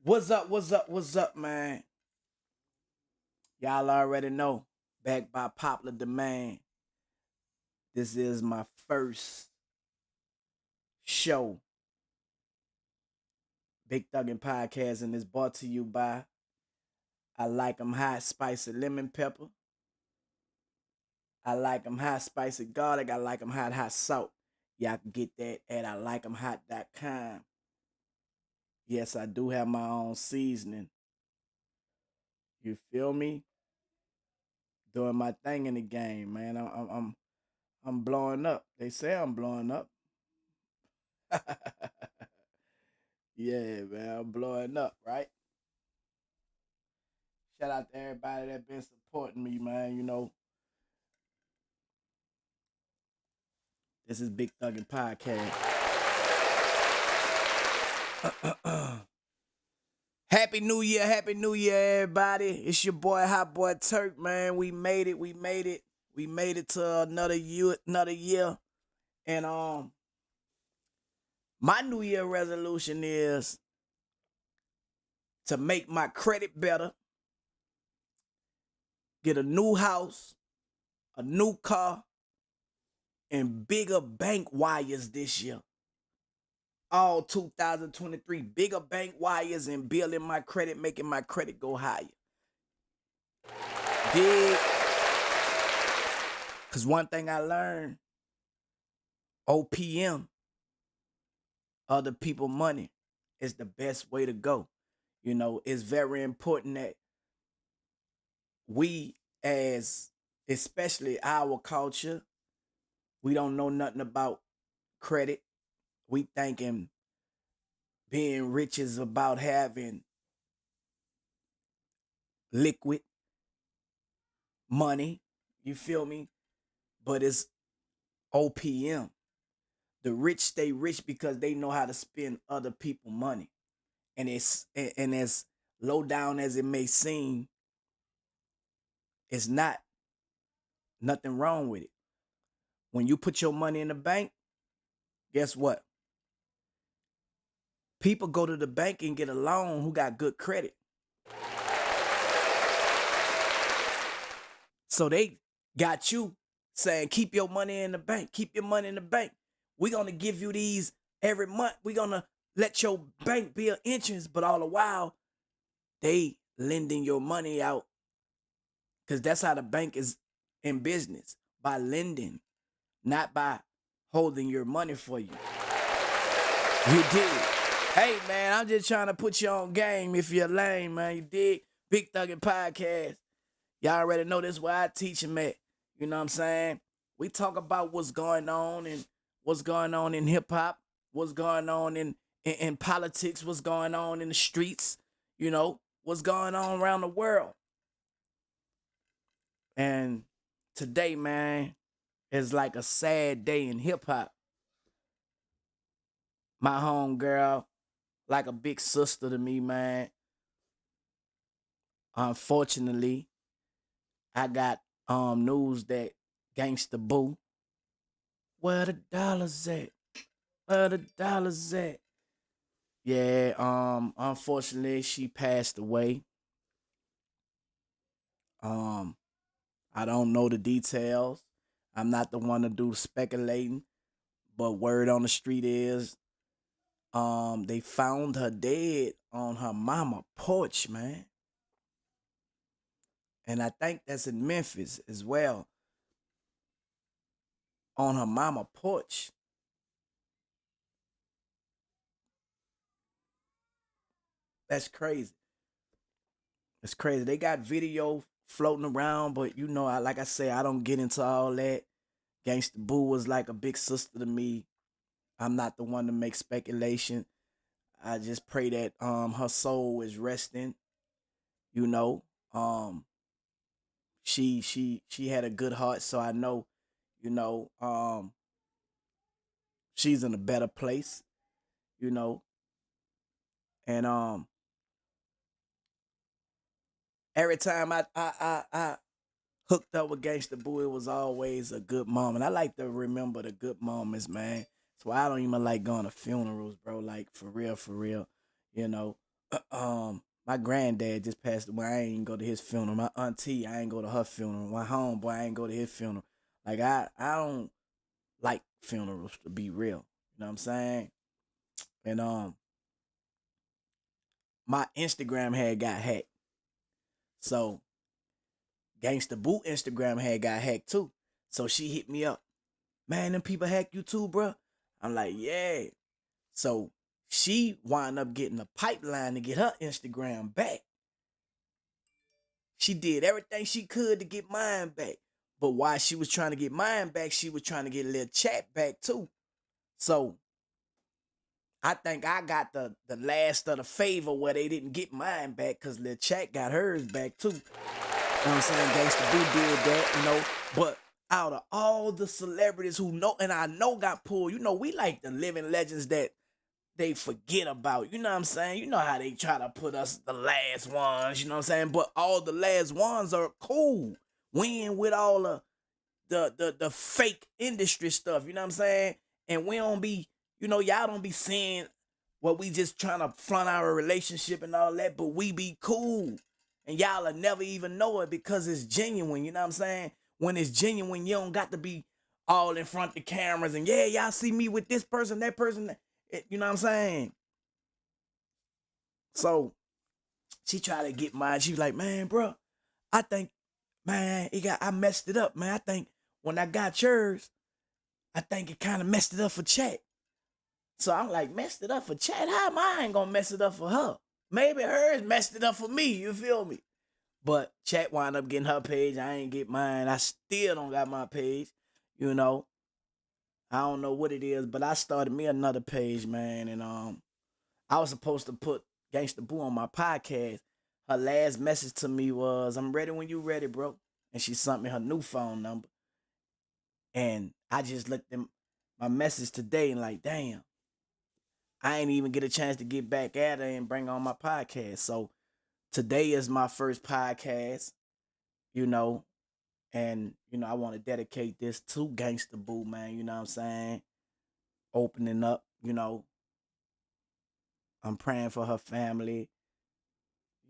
What's up? What's up? What's up, man? Y'all already know. Back by popular demand. This is my first show, Big Thuggin Podcast, and it's brought to you by I Like 'em Hot Spicy Lemon Pepper. I Like 'em Hot Spicy Garlic. I Like 'em Hot Salt. Y'all can get that at ILike'emHot.com. Yes, I do have my own seasoning. You feel me? Doing my thing in the game, man. I'm blowing up. They say I'm blowing up. Yeah, man, I'm blowing up, right? Shout out to everybody that been supporting me, man. This is Big Thuggin Podcast. Happy New Year, everybody. It's your boy, Hot Boy Turk, man. We made it. We made it to another year. And my New Year resolution is to make my credit better, get a new house, a new car, and bigger bank wires this year. All 2023, bigger bank wires and building my credit, making my credit go higher. Dig? Because one thing I learned, OPM, other people money, is the best way to go. It's very important that we, as especially our culture, we don't know nothing about credit. We thinking being rich is about having liquid money. You feel me? But it's OPM. The rich stay rich because they know how to spend other people's money. And as low down as it may seem, it's not nothing wrong with it. When you put your money in the bank, guess what? People go to the bank and get a loan who got good credit. So they got you saying, keep your money in the bank. Keep your money in the bank. We're going to give you these every month. We're going to let your bank build interest. But all the while, they lending your money out. Because that's how the bank is in business. By lending. Not by holding your money for you. You dig? Hey, man, I'm just trying to put you on game if you're lame, man. You dig? Big Thuggin Podcast. Y'all already know this where I teach them at. You know what I'm saying? We talk about what's going on and what's going on in hip-hop, what's going on in politics, what's going on in the streets, what's going on around the world. And today, man, is like a sad day in hip-hop. My homegirl, like a big sister to me, man. Unfortunately, I got news that Gangsta Boo, where the dollars at? Where the dollars at? Yeah, unfortunately she passed away. Um, I don't know the details. I'm not the one to do the speculating, but word on the street is they found her dead on her mama porch, man. And I think that's in Memphis as well. On her mama porch. That's crazy. It's crazy. They got video floating around, but like I say, I don't get into all that. Gangsta Boo was like a big sister to me. I'm not the one to make speculation. I just pray that her soul is resting. You know, um, she had a good heart, so I know, you know, um, she's in a better place. You know, and every time I hooked up with Gangsta Boo, it was always a good moment. I like to remember the good moments, man. So I don't even like going to funerals, bro. Like for real, you know. My granddad just passed away. I ain't go to his funeral. My auntie, I ain't go to her funeral. My homeboy, I ain't go to his funeral. Like I don't like funerals to be real. You know what I'm saying? And my Instagram had got hacked. So Gangsta Boo Instagram had got hacked too. So she hit me up. Man, them people hack you too, bro. I'm like, yeah. So she wound up getting a pipeline to get her Instagram back. She did everything she could to get mine back. But while she was trying to get mine back, she was trying to get a little chat back too. So I think I got the last of the favor where they didn't get mine back because Lil Chat got hers back too. You know what I'm saying? Gangsta Boo did that. But out of all the celebrities who know, and I know got pulled, we like the living legends that they forget about. You know what I'm saying? You know how they try to put us the last ones, you know what I'm saying? But all the last ones are cool. We ain't with all the fake industry stuff, you know what I'm saying? And we don't be, y'all don't be saying what we just trying to front our relationship and all that, but we be cool. And y'all will never even know it because it's genuine, you know what I'm saying? When it's genuine, you don't got to be all in front of the cameras and yeah, y'all see me with this person, that person, you know what I'm saying? So she tried to get mine. She was like, man, bro, I think, man, I messed it up, man. I think when I got yours, I think it kind of messed it up for Chat. So I'm like, messed it up for Chat? How am I ain't gonna mess it up for her? Maybe hers messed it up for me, you feel me? But Chat wound up getting her page. I ain't get mine. I still don't got my page, you know. I don't know what it is, but I started me another page, man, and I was supposed to put Gangsta Boo on my podcast. Her last message to me was, I'm ready when you ready, bro. And she sent me her new phone number. And I just looked at my message today and like, damn, I ain't even get a chance to get back at her and bring on my podcast. So today is my first podcast, you know, and I want to dedicate this to Gangsta Boo, man. You know what I'm saying? Opening up, I'm praying for her family,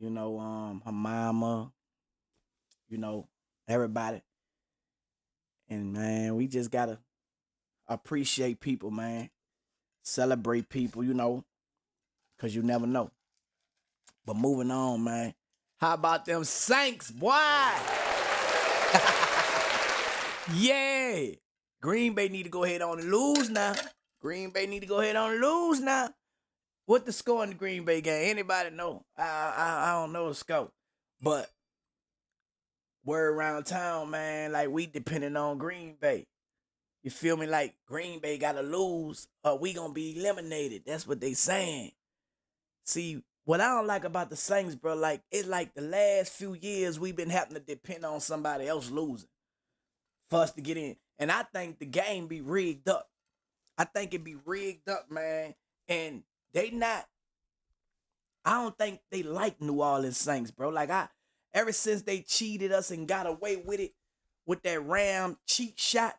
her mama, you know, everybody. And man, we just gotta appreciate people, man. Celebrate people, cause you never know. But moving on, man. How about them Saints, boy? Yeah. Green Bay need to go ahead on and lose now. Green Bay need to go ahead on and lose now. What the score in the Green Bay game? Anybody know? I don't know the score. But we're around town, man, like we depending on Green Bay. You feel me? Like Green Bay gotta lose or we gonna be eliminated. That's what they saying. See, what I don't like about the Saints, bro, like it's like the last few years we've been having to depend on somebody else losing for us to get in. And I think the game be rigged up. I think it be rigged up, man. And they not, I don't think they like New Orleans Saints, bro. Like ever since they cheated us and got away with it with that Ram cheat shot,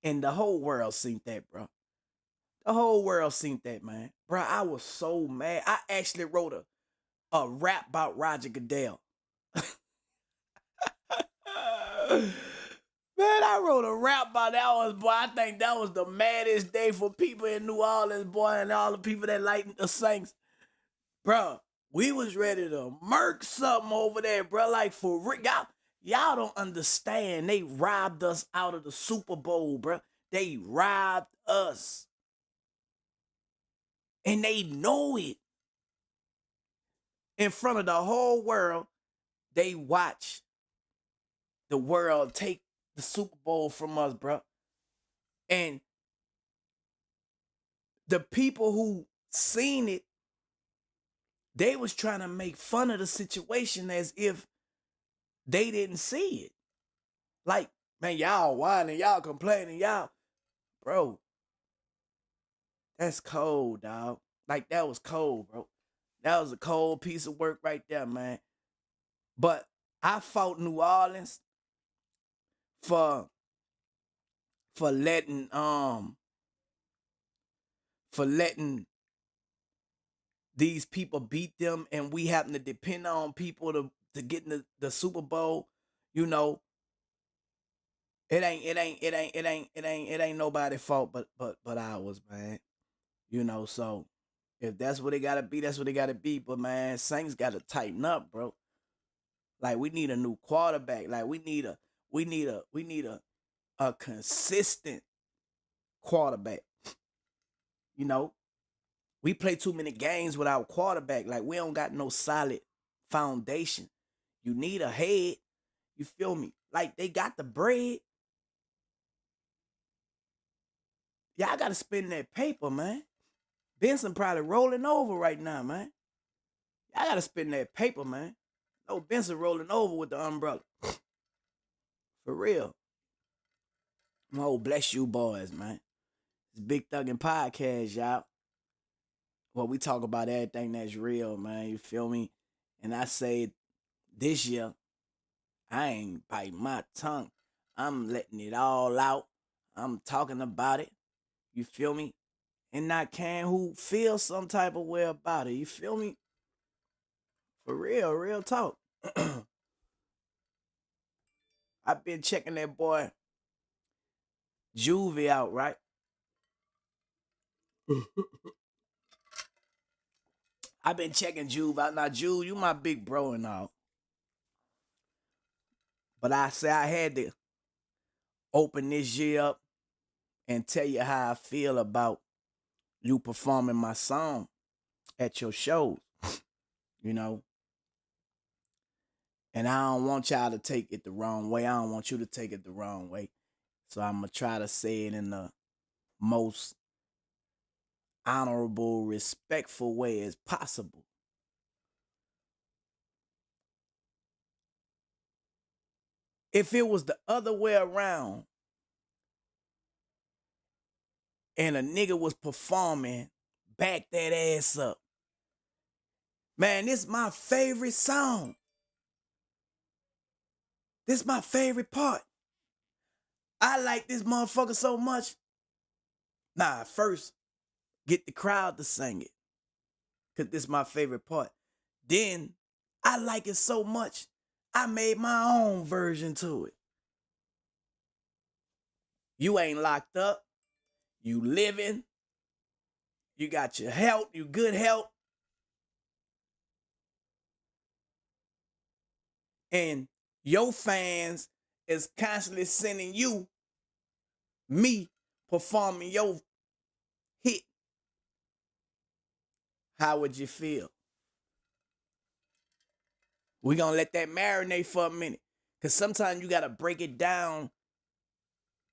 and the whole world seen that, bro. The whole world seen that, man. Bro, I was so mad. I actually wrote a rap about Roger Goodell. Man, I wrote a rap about that was, boy. I think that was the maddest day for people in New Orleans, boy, and all the people that like the Saints. Bro, we was ready to murk something over there, bro. Like for real. Y'all don't understand. They robbed us out of the Super Bowl, bro. They robbed us. And they know it. In front of the whole world, they watch the world take the Super Bowl from us, bro. And the people who seen it, they was trying to make fun of the situation as if they didn't see it. Like, man, y'all whining, y'all complaining, y'all. Bro, that's cold, dog. Like, that was cold, bro. That was a cold piece of work right there, man. But I fought New Orleans for for letting um for letting these people beat them and we happen to depend on people to get in the Super Bowl, you know, it ain't nobody's fault but ours, man. You know, so if that's what it gotta be, that's what it gotta be. But man, Saints gotta tighten up, bro. Like we need a new quarterback. Like we need a consistent quarterback. You know, we play too many games without quarterback. Like we don't got no solid foundation. You need a head. You feel me? Like they got the bread. Y'all gotta spend that paper, man. Benson probably rolling over right now, man. Y'all gotta spend that paper, man. No Benson rolling over with the umbrella. For real. Oh, bless you boys, man. It's Big Thuggin Podcast, y'all. Well, we talk about everything that's real, man. You feel me? And I say this year, I ain't biting my tongue. I'm letting it all out. I'm talking about it. You feel me? And not can who feel some type of way about it. You feel me? For real talk. I've been checking that boy Juvie out, right? I've been checking Juve out. Now, Juve, you my big bro and all. But I say I had to open this year up and tell you how I feel about you performing my song at your shows, you know. And I don't want y'all to take it the wrong way. I don't want you to take it the wrong way. So I'm going to try to say it in the most honorable, respectful way as possible. If it was the other way around and a nigga was performing, back that ass up. Man, this is my favorite song. This is my favorite part. I like this motherfucker so much. Nah, first, get the crowd to sing it. Because this is my favorite part. Then, I like it so much, I made my own version to it. You ain't locked up. You living. You got your health. You good health. And your fans is constantly sending you me performing your hit. How would you feel? We gonna let that marinate for a minute. Cause sometimes you gotta break it down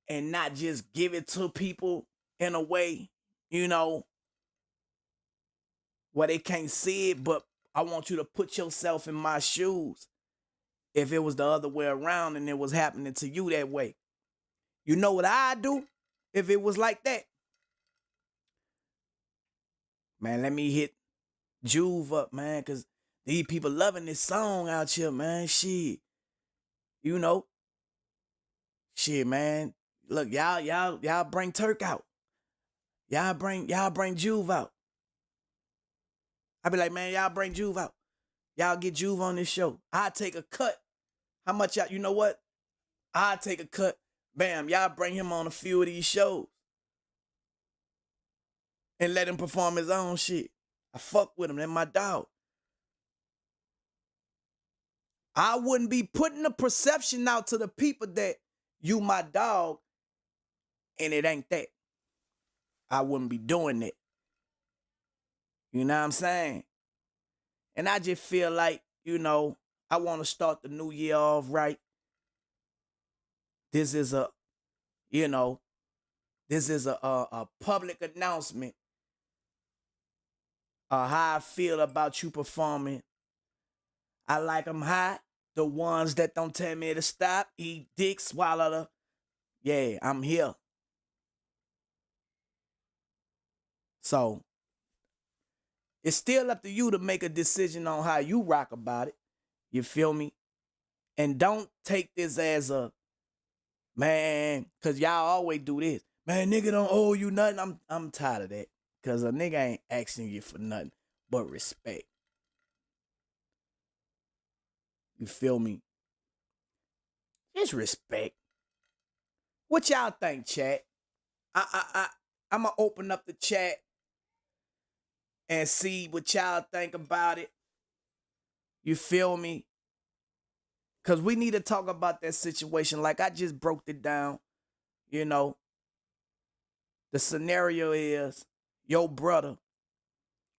and not just give it to people in a way, you know, where they can't see it, but I want you to put yourself in my shoes. If it was the other way around and it was happening to you that way. You know what I'd do if it was like that? Man, let me hit Juve up, man, because these people loving this song out here, man. Shit. You know. Shit, man. Look, y'all bring Turk out. Y'all bring Juve out. I be like, man, y'all bring Juve out. Y'all get Juve on this show. I take a cut. How much y'all, you know what? I take a cut. Bam, y'all bring him on a few of these shows. And let him perform his own shit. I fuck with him. That's my dog. I wouldn't be putting the perception out to the people that you my dog and it ain't that. I wouldn't be doing that. You know what I'm saying? And I just feel like, you know, I want to start the new year off right. This is a, you know, this is a public announcement of how I feel about you performing. I like them hot. The ones that don't tell me to stop, eat dick, swallow the. Yeah, I'm here. So it's still up to you to make a decision on how you rock about it. You feel me? And don't take this as a man, cause y'all always do this. Man, nigga don't owe you nothing. I'm tired of that. Cause a nigga ain't asking you for nothing. but respect. You feel me? Just respect. What y'all think, chat? I'm gonna open up the chat and see what y'all think about it. You feel me? Cause we need to talk about that situation. Like I just broke it down. You know, the scenario is your brother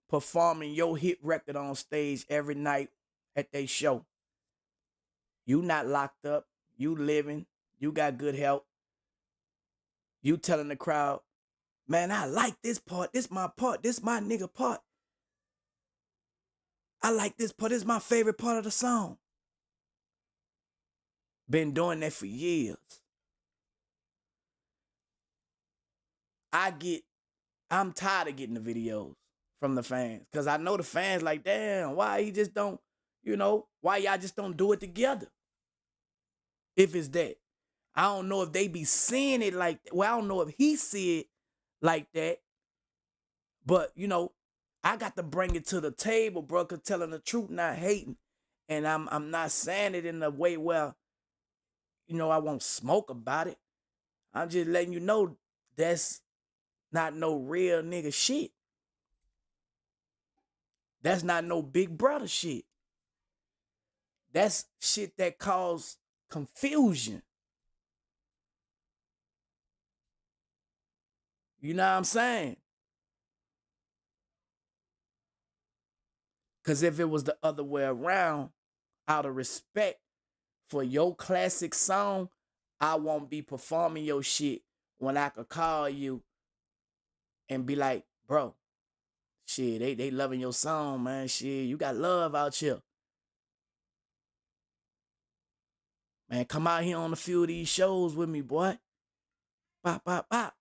performing your hit record on stage every night at their show. You not locked up. You living. You got good health. You telling the crowd, man, I like this part. This my part. This my nigga part. I like this part. This is my favorite part of the song. Been doing that for years. I'm tired of getting the videos from the fans. Cause I know the fans like, damn, why he just don't, why y'all just don't do it together? If it's that. I don't know if they be seeing it like that. Well, I don't know if he see it like that. But, I got to bring it to the table, bro, cause telling the truth, not hating. And I'm not saying it in a way where, I won't smoke about it. I'm just letting you know that's not no real nigga shit. That's not no big brother shit. That's shit that cause confusion. You know what I'm saying? Because if it was the other way around, out of respect for your classic song, I won't be performing your shit when I could call you and be like, bro, shit, they loving your song, man. Shit, you got love out here. Man, come out here on a few of these shows with me, boy. Pop, pop, pop.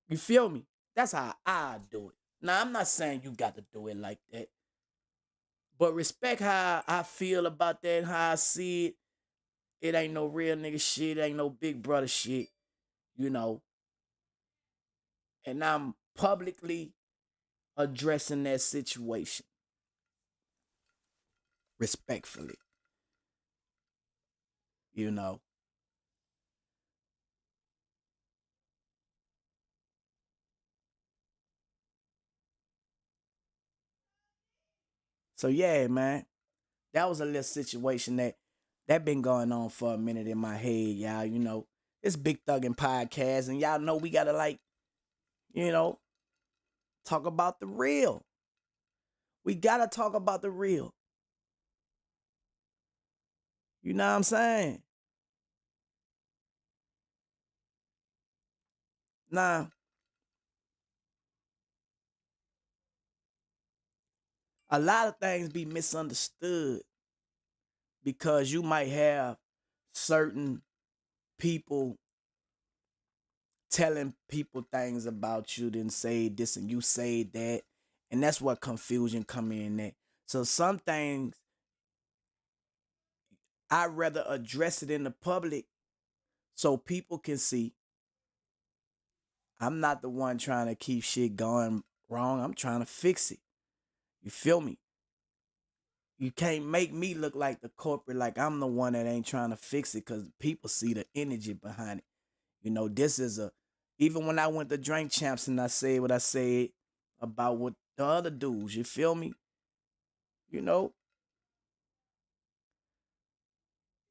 You feel me? That's how I do it. Now, I'm not saying you got to do it like that. But respect how I feel about that and how I see it. It ain't no real nigga shit. It ain't no big brother shit, you know. And I'm publicly addressing that situation respectfully, you know. So yeah, man, that was a little situation that been going on for a minute in my head, y'all. It's Big Thuggin podcast, and y'all know we gotta you know, talk about the real. We gotta talk about the real. You know what I'm saying? Nah, a lot of things be misunderstood because you might have certain people telling people things about you, then say this and you say that, and that's what confusion come in at. So some things I'd rather address it in the public so people can see I'm not the one trying to keep shit going wrong. I'm trying to fix it. You feel me? You can't make me look like the corporate, like I'm the one that ain't trying to fix it because people see the energy behind it. This is even when I went to Drink Champs and I said what I said about what the other dudes, you feel me? You know,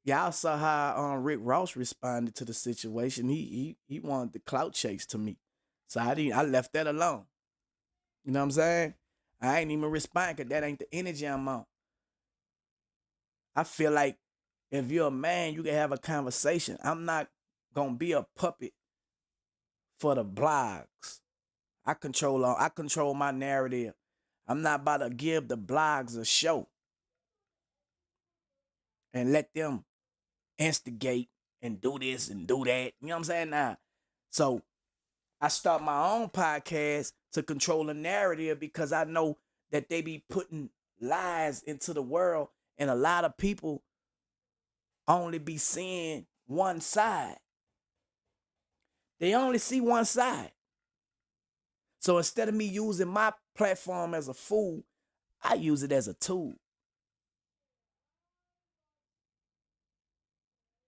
y'all saw how Rick Ross responded to the situation. He wanted the clout chase to me. So I left that alone. You know what I'm saying? I ain't even respond because that ain't the energy I'm on. I feel like if you're a man, you can have a conversation. I'm not gonna be a puppet for the blogs. I control my narrative. I'm not about to give the blogs a show and let them instigate and do this and do that. You know what I'm saying? Nah. So I start my own podcast to control the narrative because I know that they be putting lies into the world and a lot of people only be seeing one side. They only see one side. So instead of me using my platform as a fool, I use it as a tool.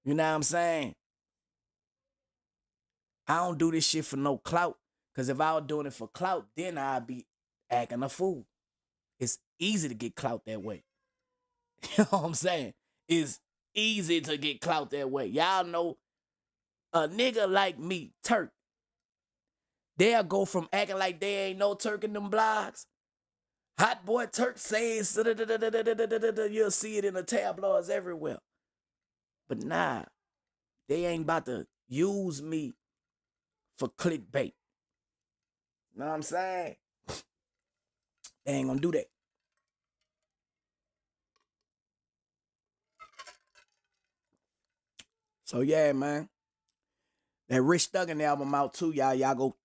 You know what I'm saying? I don't do this shit for no clout. Cause if I was doing it for clout, then I'd be acting a fool. It's easy to get clout that way. You know what I'm saying? It's easy to get clout that way. Y'all know a nigga like me, Turk, they'll go from acting like they ain't no Turk in them blogs. Hot boy Turk says, you'll see it in the tabloids everywhere. But nah, they ain't about to use me for clickbait. Know what I'm saying? They ain't gonna do that. So yeah, man. That Rich Thuggin album out too, y'all. Y'all go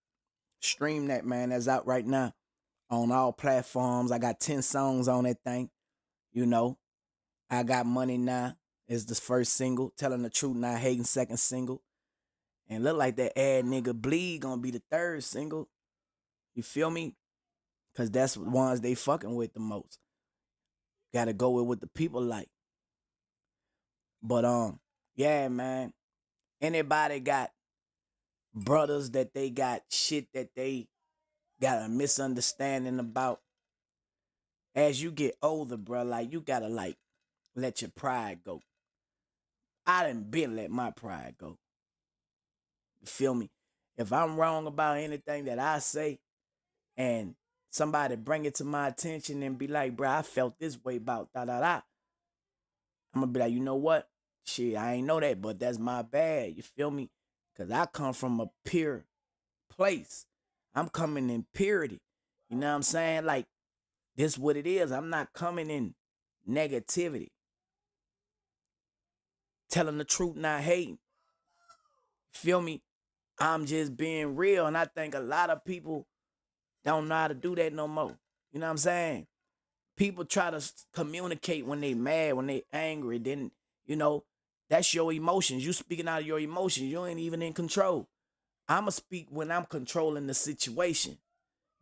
stream that, man. That's out right now on all platforms. I got 10 songs on that thing. You know, I Got Money Now is the first single. Telling the Truth Not Hating, second single. And look like that ad nigga Bleed gonna be the third single. You feel me? Cause that's the ones they fucking with the most. Gotta go with what the people like. But yeah, man. Anybody got brothers that they got shit that they got a misunderstanding about? As you get older, bro, like you gotta like let your pride go. I done been let my pride go. You feel me? If I'm wrong about anything that I say and somebody bring it to my attention and be like, bro, I felt this way about da da da. I'm gonna be like, you know what? Shit, I ain't know that, but that's my bad. You feel me? Cause I come from a pure place. I'm coming in purity. You know what I'm saying? Like, this what it is. I'm not coming in negativity. Telling the truth, not hating. Feel me? I'm just being real. And I think a lot of people don't know how to do that no more. You know what I'm saying? People try to communicate when they mad, when they angry. Then, you know, that's your emotions. You speaking out of your emotions. You ain't even in control. I'ma speak when I'm controlling the situation.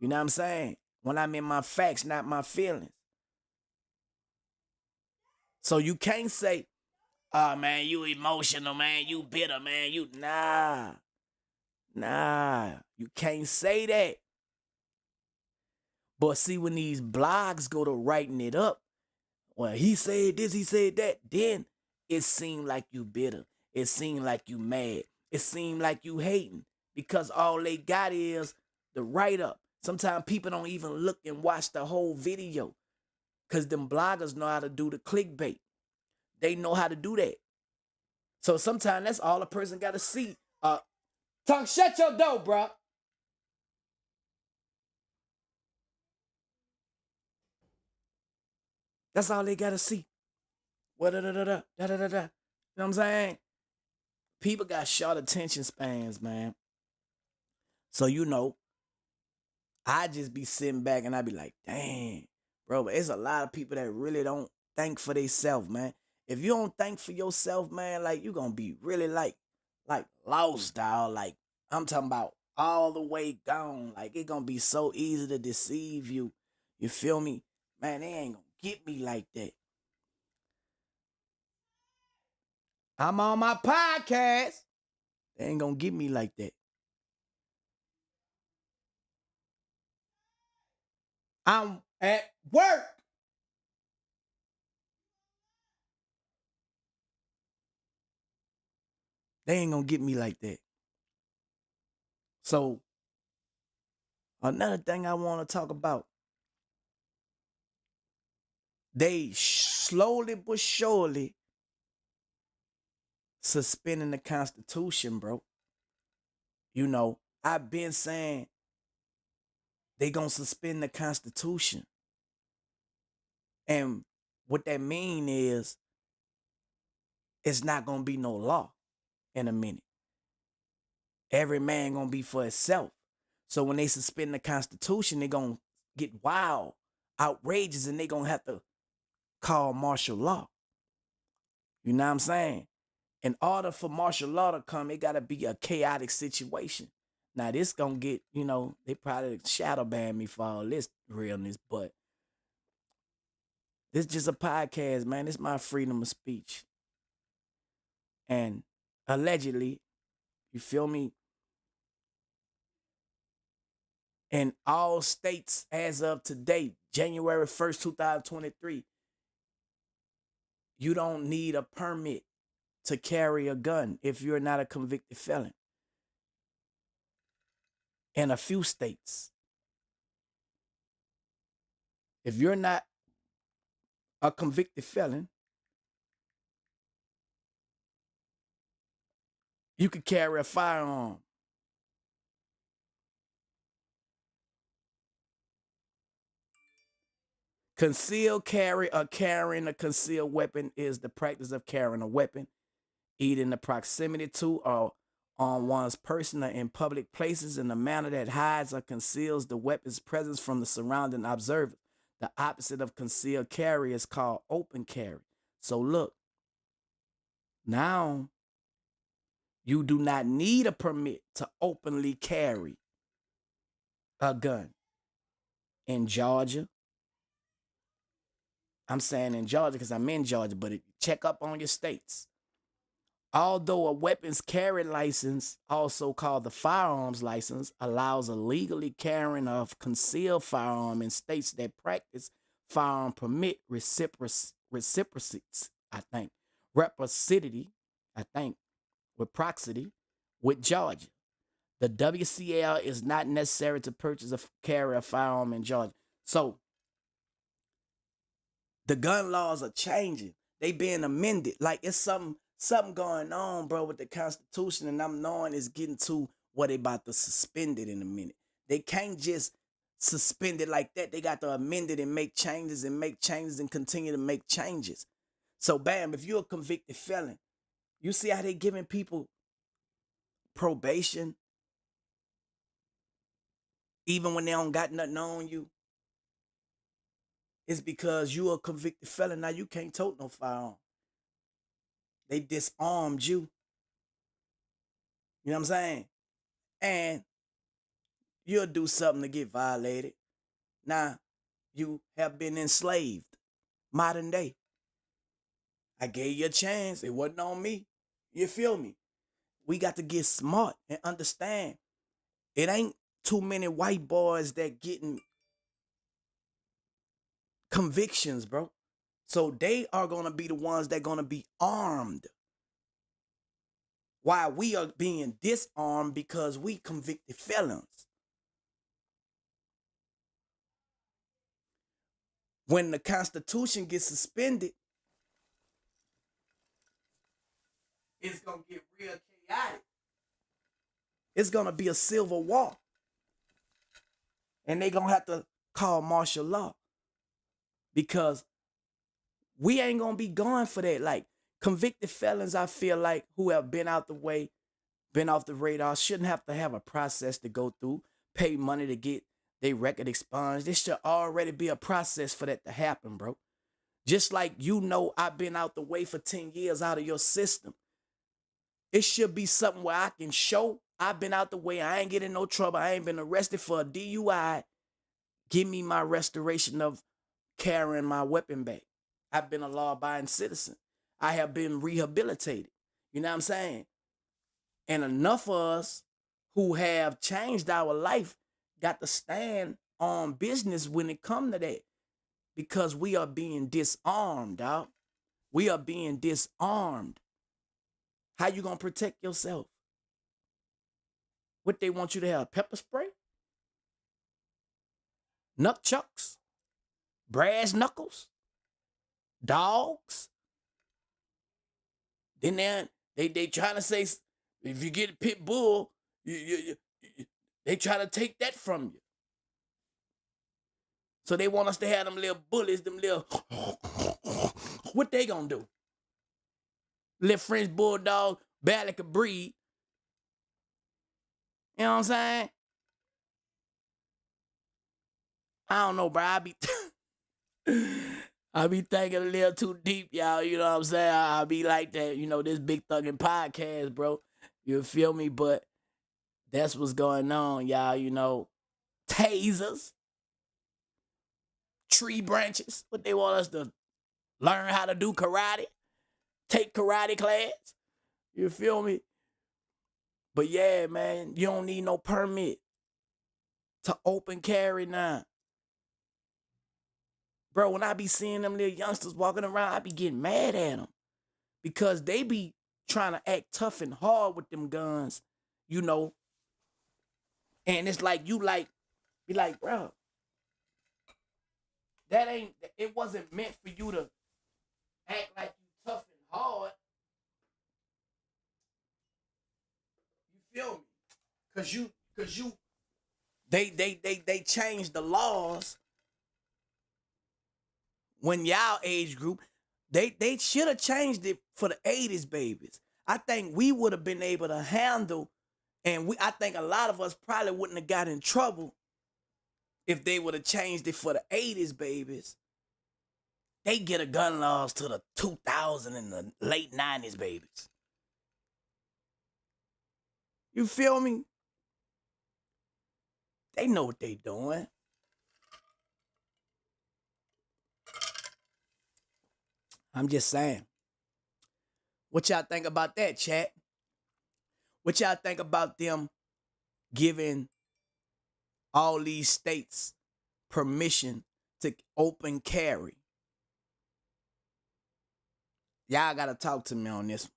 You know what I'm saying? When I'm in my facts, not my feelings. So you can't say, oh man, you emotional, man, you bitter, man, you nah. You can't say that. But see, when these blogs go to writing it up, well, he said this, he said that, then it seemed like you bitter. It seemed like you mad. It seemed like you hating. Because all they got is the write-up. Sometimes people don't even look and watch the whole video. Because them bloggers know how to do the clickbait. They know how to do that. So sometimes that's all a person got to see. Tongue, shut your door, bro. That's all they got to see. What da da da da da da da da. You know what I'm saying? People got short attention spans, man. So you know, I just be sitting back and I be like, dang, bro, but it's a lot of people that really don't think for themselves, man. If you don't think for yourself, man, like you gonna be really like lost, dog. Like I'm talking about all the way gone. Like it gonna be so easy to deceive you. You feel me? Man, they ain't gonna get me like that. I'm on my podcast. They ain't gonna get me like that. I'm at work. They ain't gonna get me like that. So another thing I want to talk about, they slowly but surely suspending the Constitution, bro. You know, I've been saying they gonna suspend the Constitution. And what that mean is it's not gonna be no law in a minute. Every man gonna be for itself. So when they suspend the Constitution, they gonna get wild, outrageous, and they gonna have to call martial law. You know what I'm saying? In order for martial law to come, it gotta be a chaotic situation. Now this gonna get, they probably shadow ban me for all this realness, but this just a podcast, man. It's my freedom of speech. And allegedly, you feel me? In all states as of today, January 1st, 2023, you don't need a permit to carry a gun if you're not a convicted felon. In a few states, if you're not a convicted felon, you could carry a firearm. Concealed carry or carrying a concealed weapon is the practice of carrying a weapon, either in the proximity to or on one's person or in public places in a manner that hides or conceals the weapon's presence from the surrounding observer. The opposite of concealed carry is called open carry. So look, now you do not need a permit to openly carry a gun. In Georgia, I'm saying in Georgia because I'm in Georgia, but check up on your states. Although a weapons carry license, also called the firearms license, allows a legally carrying of concealed firearm in states that practice firearm permit reciprocities, I think, reciprocity, I think, reciprocity with Georgia. The WCL is not necessary to purchase a carry a firearm in Georgia. So the gun laws are changing. They being amended. Like it's something going on, bro, with the Constitution, and I'm knowing it's getting to what they about to suspend it in a minute. They can't just suspend it like that. They got to amend it and make changes and continue to make changes. So bam, if you're a convicted felon, you see how they giving people probation even when they don't got nothing on you. It's because you a convicted felon. Now you can't tote no firearm. They disarmed you. You know what I'm saying? And you'll do something to get violated. Now, you have been enslaved. Modern day. I gave you a chance. It wasn't on me. You feel me? We got to get smart and understand. It ain't too many white boys that getting convictions, bro. So they are going to be the ones that going to be armed. While we are being disarmed because we convicted felons. When the Constitution gets suspended, it's going to get real chaotic. It's going to be a civil war. And they're going to have to call martial law. Because we ain't going to be going for that. Like, convicted felons, I feel like, who have been out the way, been off the radar, shouldn't have to have a process to go through, pay money to get their record expunged. There should already be a process for that to happen, bro. Just like I've been out the way for 10 years out of your system. It should be something where I can show I've been out the way. I ain't getting no trouble. I ain't been arrested for a DUI. Give me my restoration of carrying my weapon back. I've been a law-abiding citizen. I have been rehabilitated. You know what I'm saying? And enough of us who have changed our life got to stand on business when it come to that. Because we are being disarmed, dog. We are being disarmed. How you gonna protect yourself? What they want you to have? Pepper spray? Nunchucks? Brass knuckles? Dogs? Then they trying to say if you get a pit bull, they try to take that from you. So they want us to have them little bullies, them little. What they gonna do? Little French bulldog, barely could breed. You know what I'm saying? I don't know, bro. I be thinking a little too deep, y'all. You know what I'm saying? I be like that, this big thuggin' podcast, bro. You feel me? But That's what's going on, y'all. You know, tasers, tree branches. What they want us to learn how to do karate, take karate class. You feel me? But yeah, man, you don't need no permit to open carry now. Bro, when I be seeing them little youngsters walking around, I be getting mad at them because they be trying to act tough and hard with them guns, you know. And it's like you like be like, bro, that ain't it wasn't meant for you to act like you tough and hard. You feel me? Cause you they changed the laws when y'all age group. They should have changed it for the 80s babies. I think we would have been able to handle, and I think a lot of us probably wouldn't have got in trouble if they would have changed it for the 80s babies. They get a gun laws to the 2000 and the late 90s babies. You feel me? They know what they doing. I'm just saying. What y'all think about that, chat? What y'all think about them giving all these states permission to open carry? Y'all gotta talk to me on this one.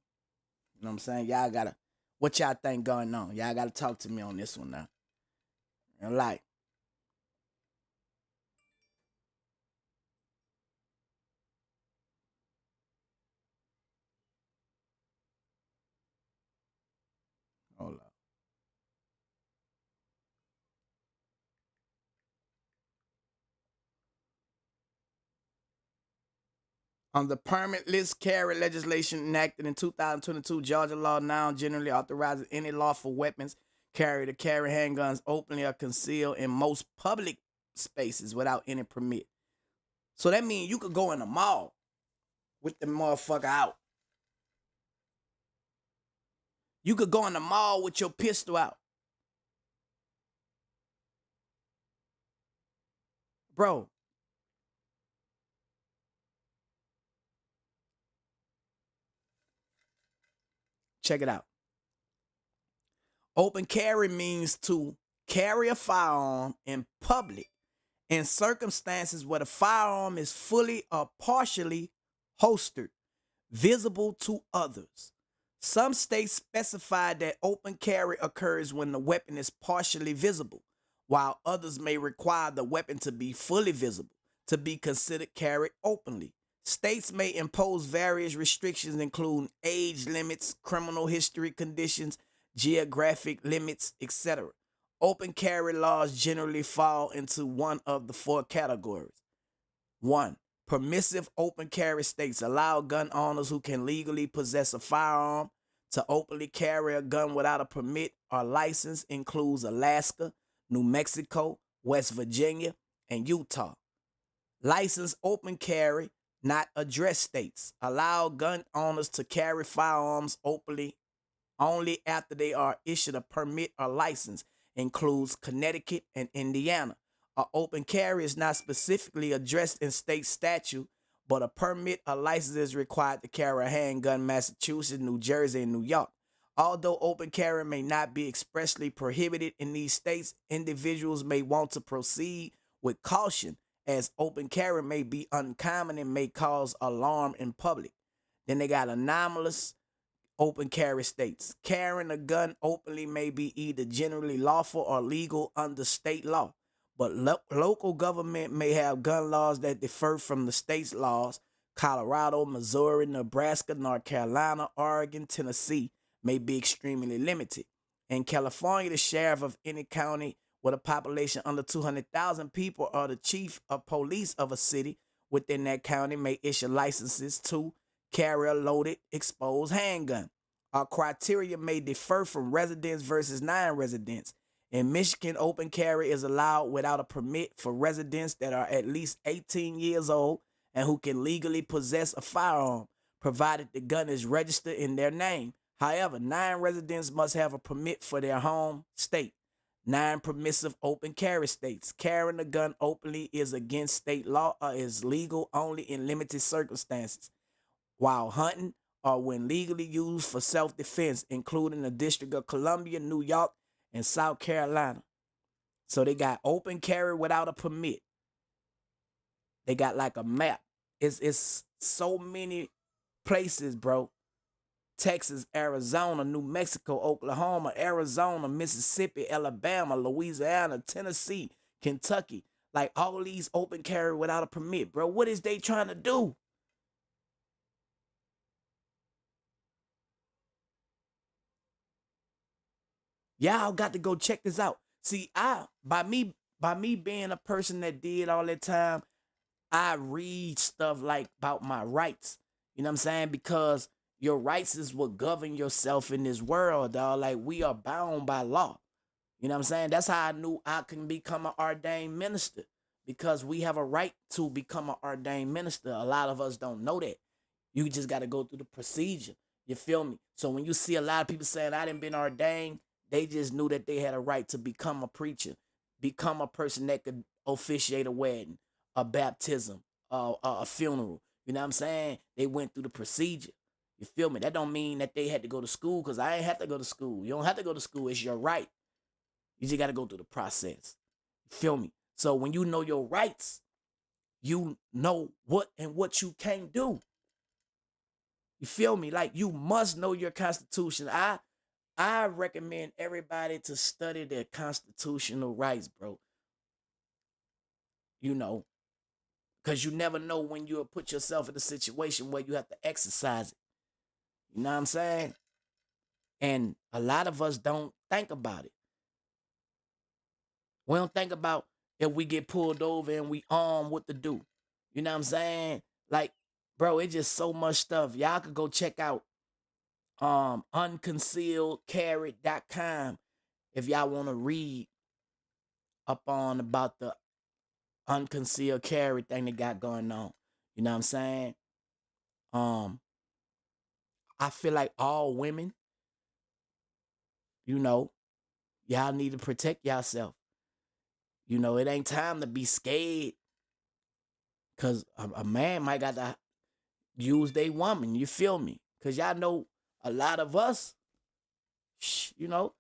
You know what I'm saying? Y'all gotta, what y'all think going on? Y'all gotta talk to me on this one now. Like, hold up. On the permitless carry legislation enacted in 2022, Georgia law now generally authorizes any lawful weapons carrier to carry handguns openly or concealed in most public spaces without any permit. So that means you could go in the mall with the motherfucker out. You could go in the mall with your pistol out. Bro, check it out. Open carry means to carry a firearm in public in circumstances where the firearm is fully or partially holstered, visible to others. Some states specify that open carry occurs when the weapon is partially visible, while others may require the weapon to be fully visible to be considered carried openly. States may impose various restrictions, including age limits, criminal history conditions, geographic limits, etc. Open carry laws generally fall into one of the four categories. One, permissive open carry states allow gun owners who can legally possess a firearm to openly carry a gun without a permit or license, includes Alaska, New Mexico, West Virginia, and Utah. Licensed open carry, not address states, allow gun owners to carry firearms openly only after they are issued a permit or license, includes Connecticut and Indiana. A open carry is not specifically addressed in state statute, but a permit or license is required to carry a handgun in Massachusetts, New Jersey, and New York. Although open carry may not be expressly prohibited in these states, individuals may want to proceed with caution as open carry may be uncommon and may cause alarm in public. Then they got anomalous open carry states. Carrying a gun openly may be either generally lawful or legal under state law, but local government may have gun laws that differ from the state's laws. Colorado, Missouri, Nebraska, North Carolina, Oregon, Tennessee may be extremely limited. In California, the sheriff of any county with a population under 200,000 people or the chief of police of a city within that county may issue licenses to carry a loaded exposed handgun. Our criteria may differ from residents versus non-residents. In Michigan, open carry is allowed without a permit for residents that are at least 18 years old and who can legally possess a firearm, provided the gun is registered in their name. However, 9 residents must have a permit for their home state. 9 permissive open carry states. Carrying a gun openly is against state law or is legal only in limited circumstances, while hunting or when legally used for self defense, including the District of Columbia, New York, and South Carolina. So they got open carry without a permit. They got like a map. It's so many places, bro. Texas, Arizona, New Mexico, Oklahoma, Arizona, Mississippi, Alabama, Louisiana, Tennessee, Kentucky. Like all these open carry without a permit, bro. What is they trying to do? Y'all got to go check this out. See, I by me being a person that did all that time, I read stuff like about my rights. You know what I'm saying? Because your rights is what govern yourself in this world, dog. Like we are bound by law. You know what I'm saying? That's how I knew I can become an ordained minister because we have a right to become an ordained minister. A lot of us don't know that. You just got to go through the procedure. You feel me? So when you see a lot of people saying I didn't been ordained, they just knew that they had a right to become a preacher, become a person that could officiate a wedding, a baptism, a funeral. You know what I'm saying? They went through the procedure. You feel me? That don't mean that they had to go to school because I ain't have to go to school. You don't have to go to school. It's your right. You just got to go through the process. You feel me? So when you know your rights, you know what and what you can't do. You feel me? Like you must know your constitution. I recommend everybody to study their constitutional rights, bro. You know, because you never know when you'll put yourself in a situation where you have to exercise it. You know what I'm saying? And a lot of us don't think about it. We don't think about if we get pulled over and we armed what to do. You know what I'm saying? Like, bro, it's just so much stuff. Y'all could go check out unconcealedcarry.com if y'all want to read up on about the unconcealed carry thing that got going on. You know what I'm saying? Um, I feel like all women, you know, y'all need to protect yourself. You know, it ain't time to be scared because a man might got to use they woman. You feel me? Because y'all know a lot of us, you know.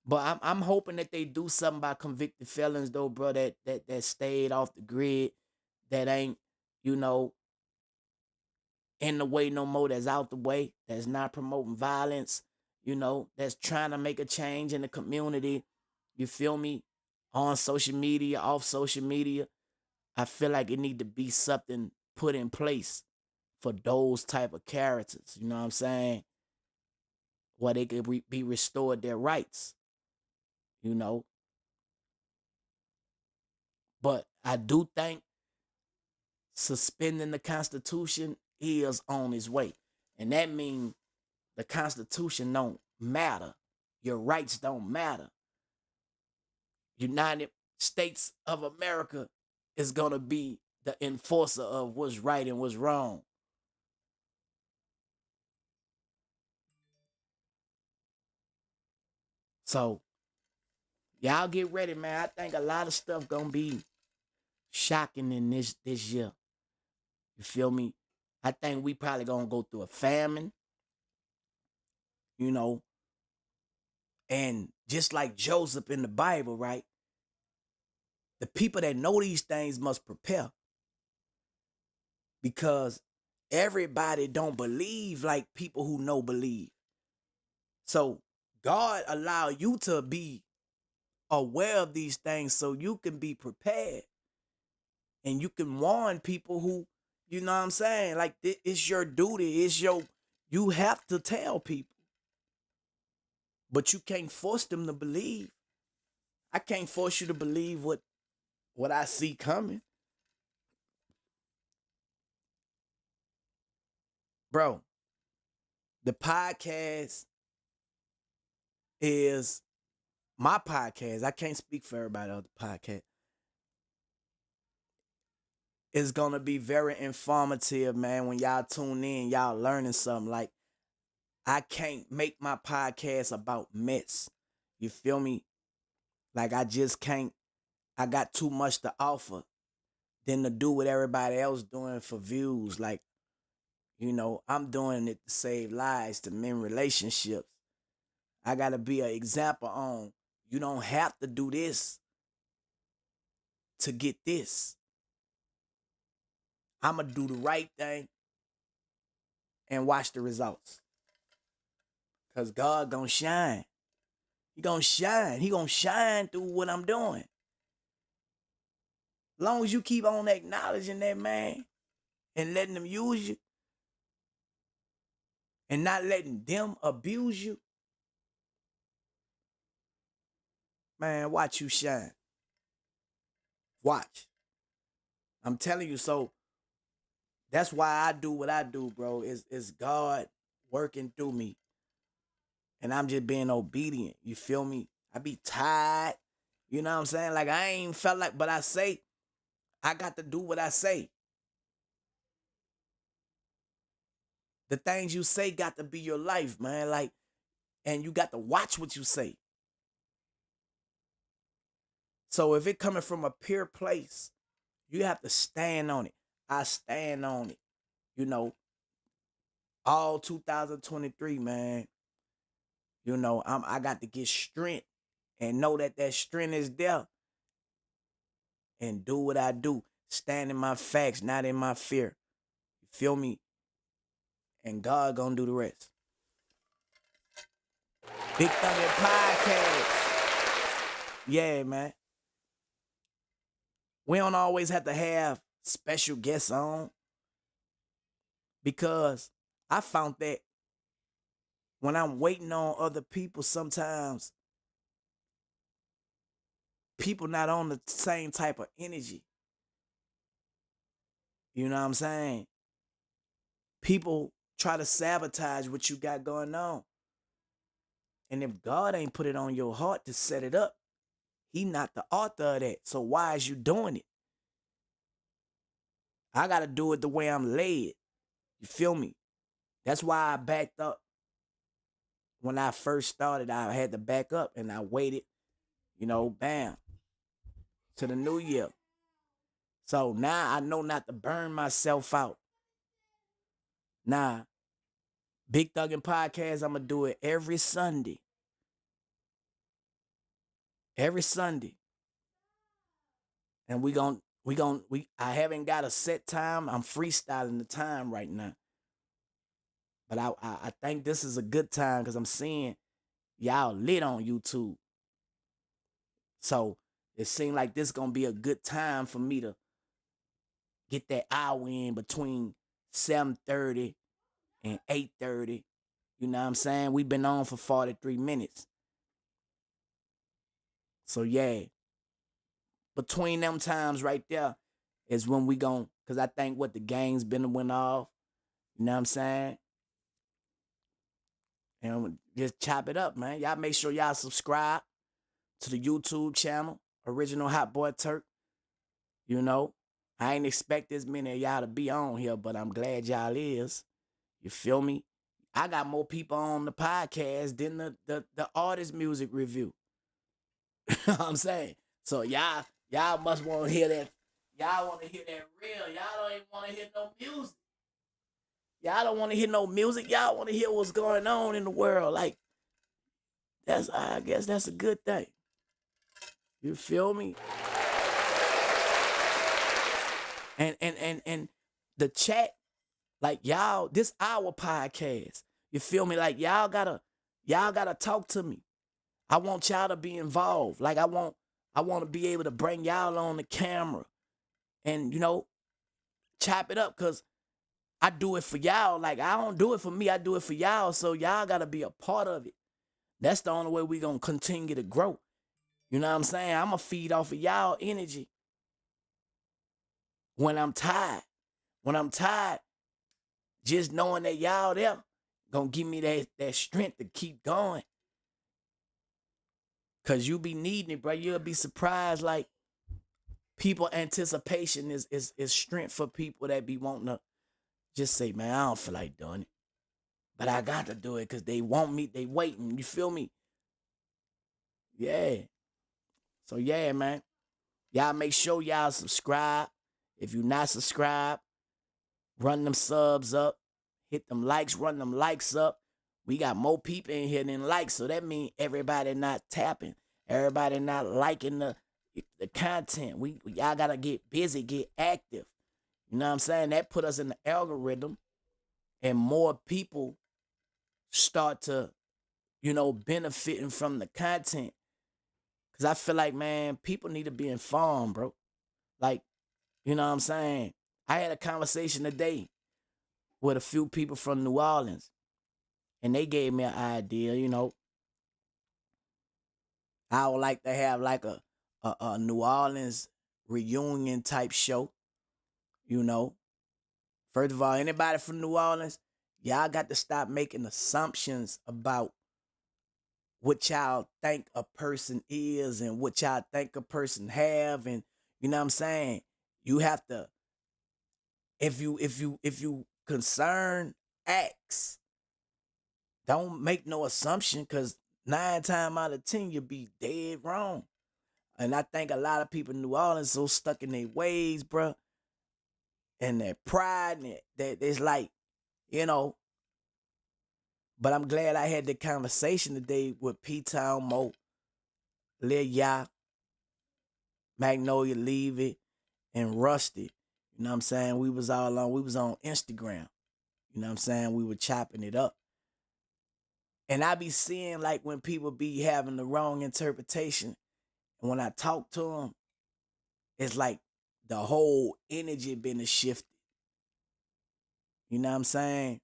But I'm hoping that they do something about convicted felons though, bro. That stayed off the grid, that ain't, you know, in the way no more. That's out the way. That's not promoting violence. You know, that's trying to make a change in the community. You feel me? On social media, off social media. I feel like it need to be something put in place for those type of characters. You know what I'm saying? Where they could be restored their rights. You know, but I do think suspending the Constitution is on its way, and that means the Constitution don't matter. Your rights don't matter. United States of America is gonna be the enforcer of what's right and what's wrong. So y'all get ready, man. I think a lot of stuff gonna be shocking in this year. You feel me? I think we probably gonna go through a famine, you know, and just like Joseph in the Bible, right? The people that know these things must prepare because everybody don't believe like people who know believe. So God allow you to be aware of these things so you can be prepared and you can warn people who, you know what I'm saying? Like it's your duty, you have to tell people, but you can't force them to believe. I can't force you to believe what I see coming. Bro, the podcast is my podcast. I can't speak for everybody on the podcast. It's gonna be very informative, man. When y'all tune in, y'all learning something. Like I can't make my podcast about mess. You feel me? Like I just can't. I got too much to offer than to do what everybody else doing for views. Like, I'm doing it to save lives, to mend relationships. I gotta be an example on you don't have to do this to get this. I'ma do the right thing and watch the results. Cause God gonna shine. He gonna shine. He gonna shine through what I'm doing. Long as you keep on acknowledging that, man, and letting them use you and not letting them abuse you, man, watch you shine. Watch. I'm telling you, so that's why I do what I do, bro. Is God working through me. And I'm just being obedient. You feel me? I be tired. You know what I'm saying? Like I ain't felt like, but I say, I got to do what I say. The things you say got to be your life, man. Like, and you got to watch what you say. So if it coming from a pure place, you have to stand on it. I stand on it. All 2023, man. I got to get strength and know that strength is there and do what I do. Stand in my facts, not in my fear. You feel me? And God gonna do the rest. Big Thuggin Podcast. Yeah, man. We don't always have to have special guests on because I found that when I'm waiting on other people, sometimes people not on the same type of energy. You know what I'm saying? People try to sabotage what you got going on. And if God ain't put it on your heart to set it up, he not the author of that. So why is you doing it? I got to do it the way I'm led. You feel me? That's why I backed up. When I first started, I had to back up and I waited, bam, to the new year. So now I know not to burn myself out. Nah, Big Thuggin Podcast, I'm going to do it every Sunday. Every Sunday. And I haven't got a set time. I'm freestyling the time right now. But I think this is a good time because I'm seeing y'all lit on YouTube. So it seemed like this gonna be a good time for me to get that hour in between 7:30 and 8:30. You know what I'm saying? We've been on for 43 minutes. So yeah, between them times right there is when we gon' cause I think what the gang's been went off. You know what I'm saying? And just chop it up, man. Y'all make sure y'all subscribe to the YouTube channel, Original Hot Boy Turk. I ain't expect this many of y'all to be on here, but I'm glad y'all is. You feel me? I got more people on the podcast than the artist music review. You know what I'm saying? So y'all must want to hear that. Y'all want to hear that real. Y'all don't even want to hear no music. Y'all don't want to hear no music. Y'all want to hear what's going on in the world. Like, I guess that's a good thing. You feel me? And the chat, like y'all, this our podcast. You feel me? Like y'all gotta talk to me. I want y'all to be involved. Like I want to be able to bring y'all on the camera and chop it up because I do it for y'all. Like I don't do it for me, I do it for y'all. So y'all gotta be a part of it. That's the only way we gonna continue to grow. You know what I'm saying? I'ma feed off of y'all energy when I'm tired. When I'm tired, just knowing that y'all there gonna give me that strength to keep going. Cause you be needing it, bro. You'll be surprised. Like people anticipation is strength for people that be wanting to just say, man, I don't feel like doing it. But I got to do it because they want me. They waiting. You feel me? Yeah. So yeah, man. Y'all make sure y'all subscribe. If you not subscribed, run them subs up. Hit them likes, run them likes up. We got more people in here than likes, so that means everybody not tapping. Everybody not liking the content. We y'all gotta get busy, get active. You know what I'm saying? That put us in the algorithm, and more people start to, benefiting from the content. Cause I feel like, man, people need to be informed, bro. Like, you know what I'm saying? I had a conversation today with a few people from New Orleans, and they gave me an idea. I would like to have like a New Orleans reunion type show. You know, first of all, anybody from New Orleans, y'all got to stop making assumptions about what y'all think a person is and what y'all think a person have, and you know what I'm saying. You have to, if you concern acts, don't make no assumption because 9 times out of 10 you'll be dead wrong. And I think a lot of people in New Orleans so stuck in their ways, bruh, and their pride, and that it's like, you know. But I'm glad I had the conversation today with P Town Mo, Lil Ya, Magnolia Levy, and Rusty. You know what I'm saying? We was on Instagram. You know what I'm saying? We were chopping it up. And I be seeing like when people be having the wrong interpretation. And when I talk to them, it's like the whole energy been shifted. You know what I'm saying?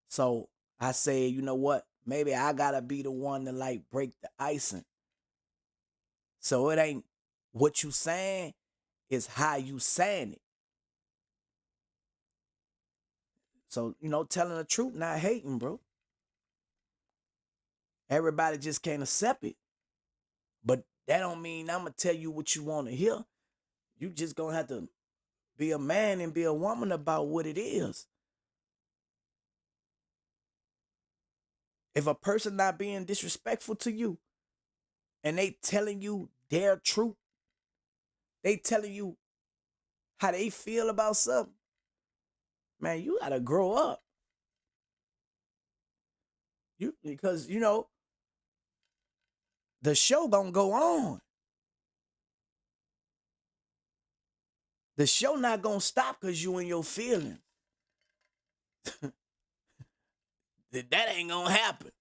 So I say, you know what? Maybe I gotta be the one to like break the icing. So it ain't what you saying, it's how you saying it. So, telling the truth, not hating, bro. Everybody just can't accept it. But that don't mean I'm gonna tell you what you want to hear. You just gonna have to be a man and be a woman about what it is. If a person not being disrespectful to you and they telling you their truth, they telling you how they feel about something, man, you gotta grow up. Because the show gonna go on. The show not gonna stop because you in your feelings. That ain't gonna happen.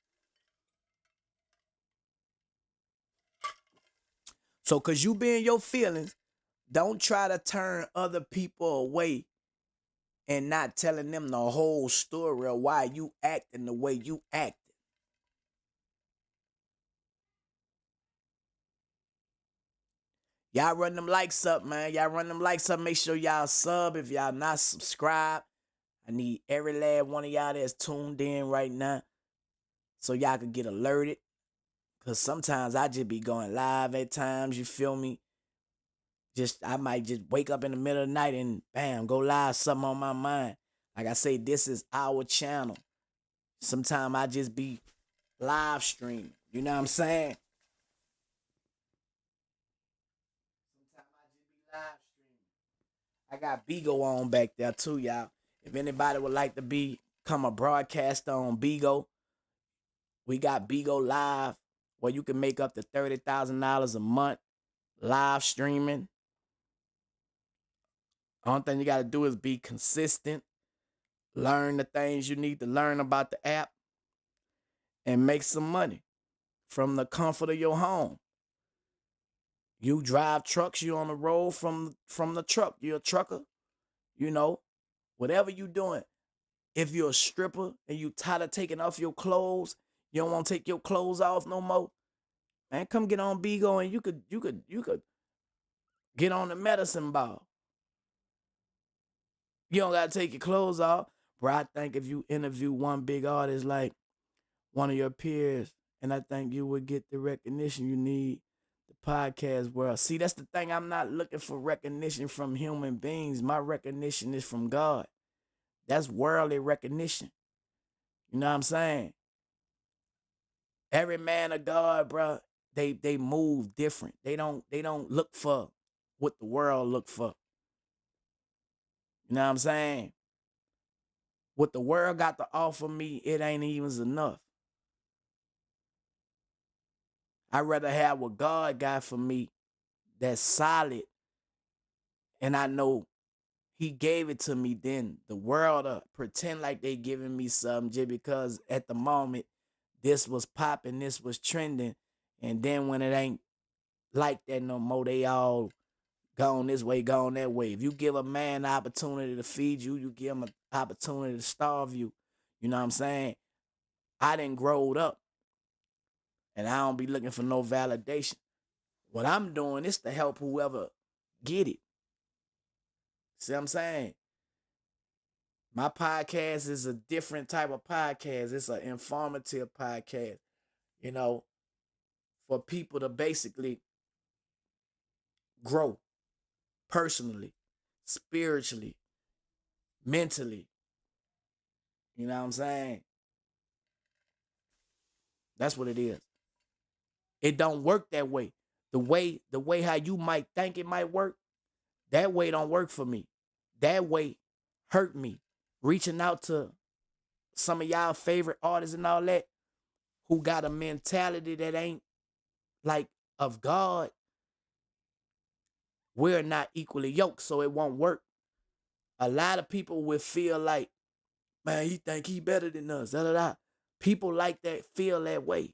So cause you be in your feelings, don't try to turn other people away and not telling them the whole story of why you acting the way you acting. Y'all run them likes up, man. Y'all run them likes up. Make sure y'all sub if y'all not subscribed. I need every last one of y'all that's tuned in right now so y'all can get alerted. Cause sometimes I just be going live at times, you feel me? I might just wake up in the middle of the night and bam, go live, something on my mind. Like I say, this is our channel. Sometimes I just be live streaming. You know what I'm saying? Sometimes I just be live streaming. I got Bigo on back there too, y'all. If anybody would like to become a broadcaster on Bigo, we got Bigo Live where you can make up to $30,000 a month live streaming. Only thing you got to do is be consistent, learn the things you need to learn about the app, and make some money from the comfort of your home. You drive trucks, you on the road from the truck. You're a trucker, you know, whatever you doing. If you're a stripper and you tired of taking off your clothes, you don't want to take your clothes off no more, man, come get on Bigo and you could get on the medicine ball. You don't gotta take your clothes off. Bro, I think if you interview one big artist like one of your peers, and I think you would get the recognition you need, the podcast world. See, that's the thing. I'm not looking for recognition from human beings. My recognition is from God. That's worldly recognition. You know what I'm saying? Every man of God, bro, they move different. They don't look for what the world look for. You know what I'm saying? What the world got to offer me, it ain't even enough. I'd rather have what God got for me that's solid, and I know He gave it to me. Then the world pretend like they giving me something just because at the moment this was popping, this was trending, and then when it ain't like that no more, they all gone this way, gone that way. If you give a man the opportunity to feed you, you give him an opportunity to starve you. You know what I'm saying? I didn't grow up, and I don't be looking for no validation. What I'm doing is to help whoever get it. See what I'm saying? My podcast is a different type of podcast. It's an informative podcast, you know, for people to basically grow personally, spiritually, mentally. You know what I'm saying? That's what it is. It don't work that way. The way how you might think it might work, that way don't work for me. That way hurt me. Reaching out to some of y'all favorite artists and all that who got a mentality that ain't like of God, we're not equally yoked, so it won't work. A lot of people will feel like, man, he think he better than us. Da da da. People like that feel that way.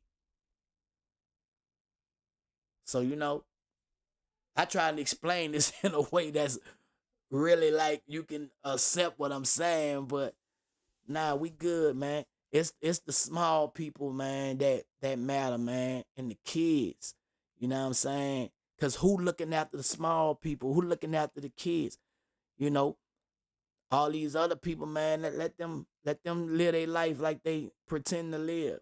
So I try to explain this in a way that's really like you can accept what I'm saying, but nah, we good, man. It's the small people, man, that matter, man, and the kids. You know what I'm saying? Cause who looking after the small people? Who looking after the kids? You know, all these other people, man, let them live their life like they pretend to live.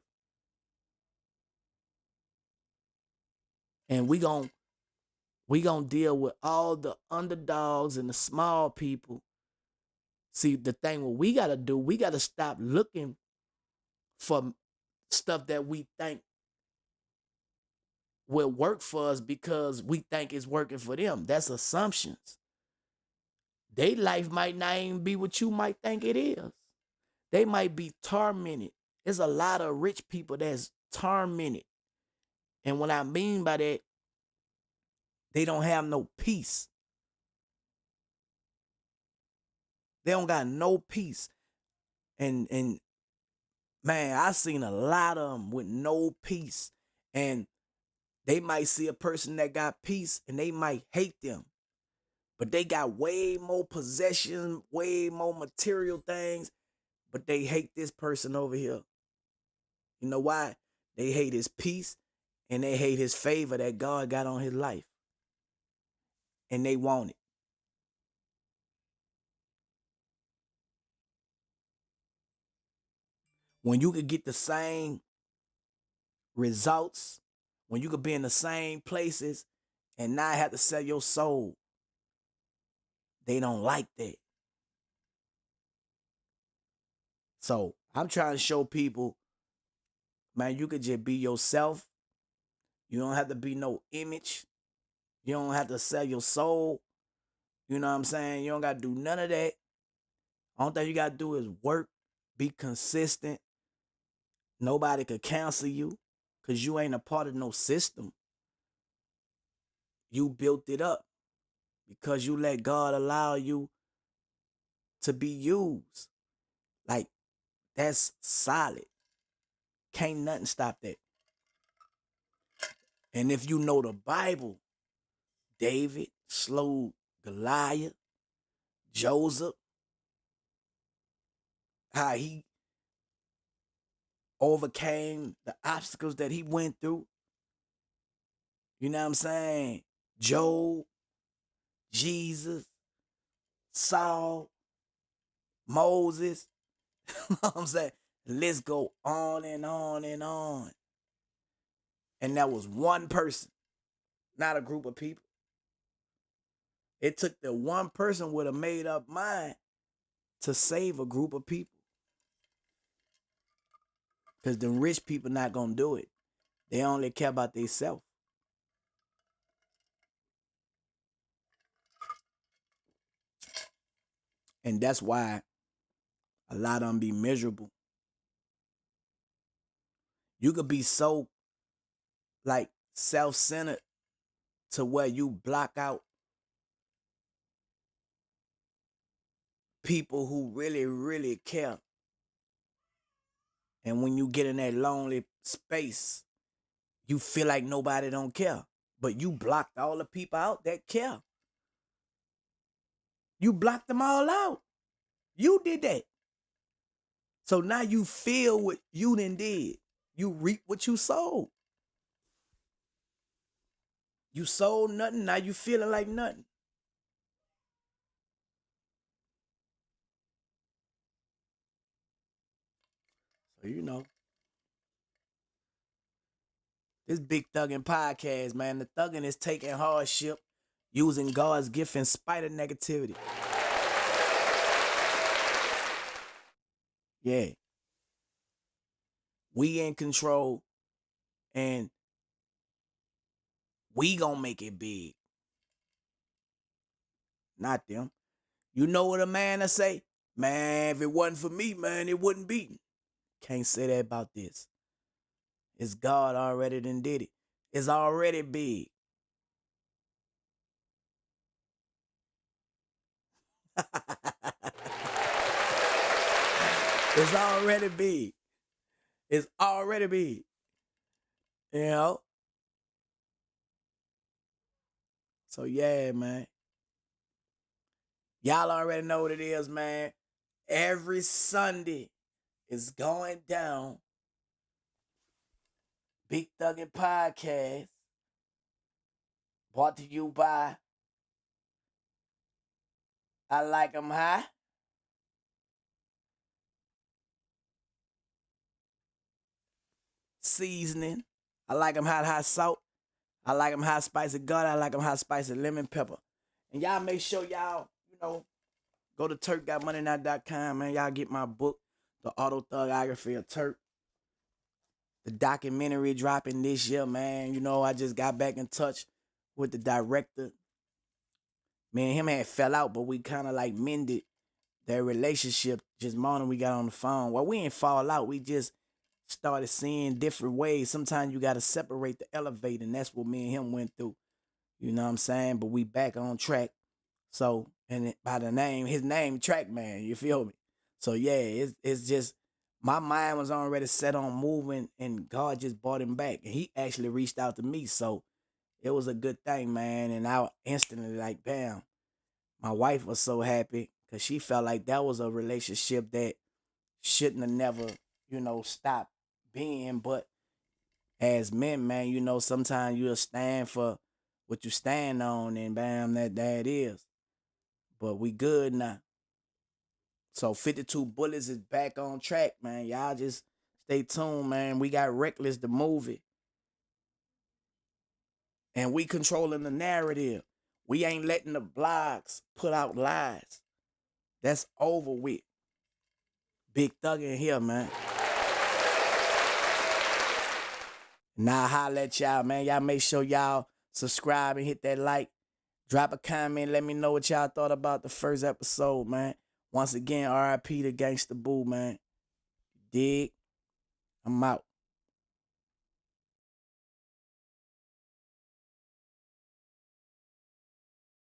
And we gonna deal with all the underdogs and the small people. See, the thing what we gotta do, we gotta stop looking for stuff that we think will work for us because we think it's working for them. That's assumptions. Their life might not even be what you might think it is. They might be tormented. There's a lot of rich people that's tormented. And what I mean by that, they don't have no peace. They don't got no peace. And man, I seen a lot of them with no peace. And they might see a person that got peace and they might hate them. But they got way more possession, way more material things, but they hate this person over here. You know why? They hate his peace and they hate his favor that God got on his life. And they want it. When you could get the same results, when you could be in the same places and not have to sell your soul, they don't like that. So I'm trying to show people, man, you could just be yourself. You don't have to be no image. You don't have to sell your soul. You know what I'm saying? You don't got to do none of that. Only thing you got to do is work, be consistent. Nobody could cancel you because you ain't a part of no system. You built it up because you let God allow you to be used. Like, that's solid. Can't nothing stop that. And if you know the Bible, David slowed Goliath, Joseph, how he overcame the obstacles that he went through. You know what I'm saying? Job, Jesus, Saul, Moses. You know what I'm saying? Let's go on and on and on. And that was one person, not a group of people. It took the one person with a made up mind to save a group of people. Because the rich people not going to do it. They only care about themselves. And that's why a lot of them be miserable. You could be so like self-centered to where you block out people who really, really care. And when you get in that lonely space, you feel like nobody don't care. But you blocked all the people out that care. You blocked them all out. You did that. So now you feel what you done did. You reap what you sowed. You sold nothing, now you feeling like nothing. So this big thuggin' podcast, man. The thuggin' is taking hardship, using God's gift in spite of negativity. Yeah. We in control and we gonna make it big. Not them. You know what a man will say? Man, if it wasn't for me, man, it wouldn't be. Can't say that about this. It's God already done did it. It's already big. It's already big. It's already big. You know? So yeah, man. Y'all already know what it is, man. Every Sunday is going down. Big Thuggin' Podcast. Brought to you by I Like 'em High. Seasoning. I like 'em hot salt. I like 'em hot spicy garlic. I like 'em hot spicy lemon pepper. And y'all make sure y'all, go to turkgotmoneynow.com, man. Y'all get my book, The Autothuggography of Turk. The documentary dropping this year, man. I just got back in touch with the director. Me and him had fell out, but we kind of like mended their relationship just morning we got on the phone. Well, we ain't fall out. We just started seeing different ways. Sometimes you got to separate the elevator, and that's what me and him went through. You know what I'm saying? But we back on track. So, and by the name, his name, Track Man, you feel me? So, yeah, it's just, my mind was already set on moving, and God just brought him back. And he actually reached out to me. So, it was a good thing, man. And I instantly, like, bam, my wife was so happy because she felt like that was a relationship that shouldn't have never, stopped being. But as men, man, sometimes you'll stand for what you stand on, and bam, that it is. But we good now. So 52 Bullets is back on track, man. Y'all just stay tuned, man. We got Reckless the movie. And we controlling the narrative. We ain't letting the blogs put out lies. That's over with. Big Thug in here, man. Now I holla at y'all, man. Y'all make sure y'all subscribe and hit that like. Drop a comment. Let me know what y'all thought about the first episode, man. Once again, RIP to Gangsta Boo, man. Dig? I'm out.